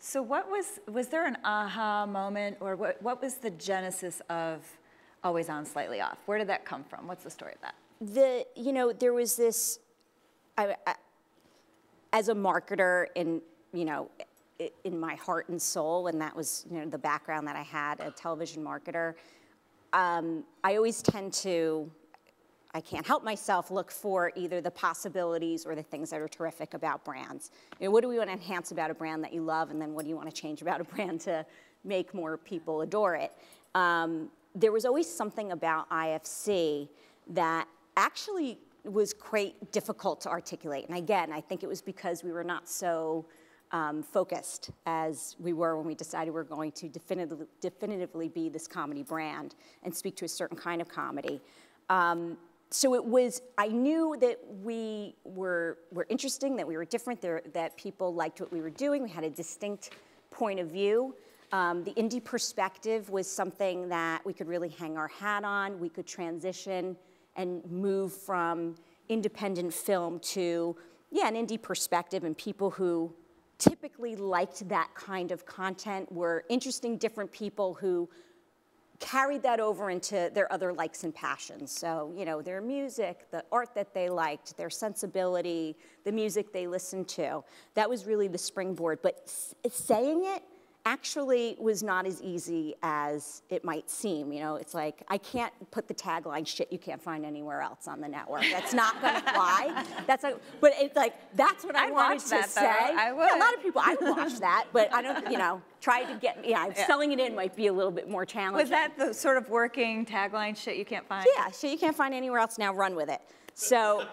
So was there an aha moment, or what was the genesis of Always On, Slightly Off? Where did that come from? What's the story of that? There was this, as a marketer in my heart and soul, and that was, the background that I had, a television marketer, I always tend to, I can't help myself, look for either the possibilities or the things that are terrific about brands. What do we want to enhance about a brand that you love, and then what do you want to change about a brand to make more people adore it? There was always something about IFC that actually was quite difficult to articulate. And again, I think it was because we were not so focused as we were when we decided we were going to definitively be this comedy brand and speak to a certain kind of comedy. So it was, I knew that we were interesting, that we were different, that people liked what we were doing. We had a distinct point of view. The indie perspective was something that we could really hang our hat on. We could transition and move from independent film to, an indie perspective, and people who typically liked that kind of content were interesting, different people who carried that over into their other likes and passions. So, their music, the art that they liked, their sensibility, the music they listened to. That was really the springboard. But saying it actually was not as easy as it might seem. It's like, I can't put the tagline, shit you can't find anywhere else on the network. That's not gonna fly. But it's like, that's what I wanted to say. I would. Yeah, a lot of people, I watch that, but I don't, try to get, selling it in might be a little bit more challenging. Was that the sort of working tagline, shit you can't find? Yeah, shit you can't find anywhere else, now run with it. So,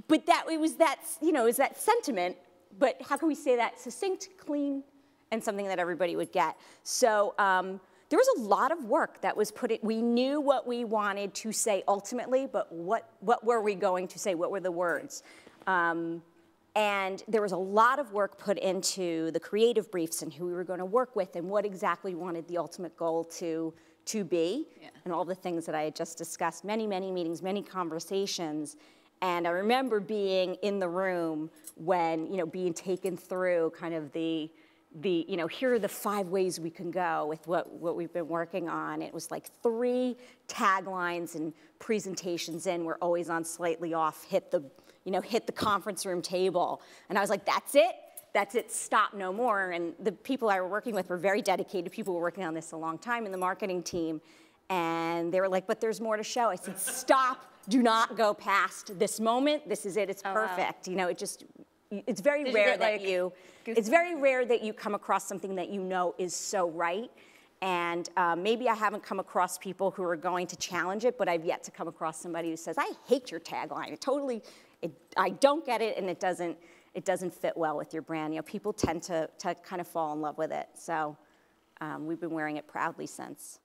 but it was that sentiment, but how can we say that succinct, clean, and something that everybody would get. So there was a lot of work that was put in. We knew what we wanted to say ultimately, but what were we going to say? What were the words? And there was a lot of work put into the creative briefs and who we were going to work with and what exactly we wanted the ultimate goal to be, and all the things that I had just discussed. Many, many meetings, many conversations. And I remember being in the room when, being taken through kind of the here are the 5 ways we can go with what we've been working on. It was like 3 taglines and presentations in. We're Always On, Slightly Off, hit the conference room table. And I was like, that's it, stop, no more. And the people I were working with were very dedicated. People were working on this a long time in the marketing team. And they were like, but there's more to show. I said, stop, do not go past this moment. This is it, it's perfect. Wow. It's very rare that you come across something that is so right. And maybe I haven't come across people who are going to challenge it, but I've yet to come across somebody who says, I hate your tagline. I don't get it, and it doesn't fit well with your brand. People tend to kind of fall in love with it. So we've been wearing it proudly since.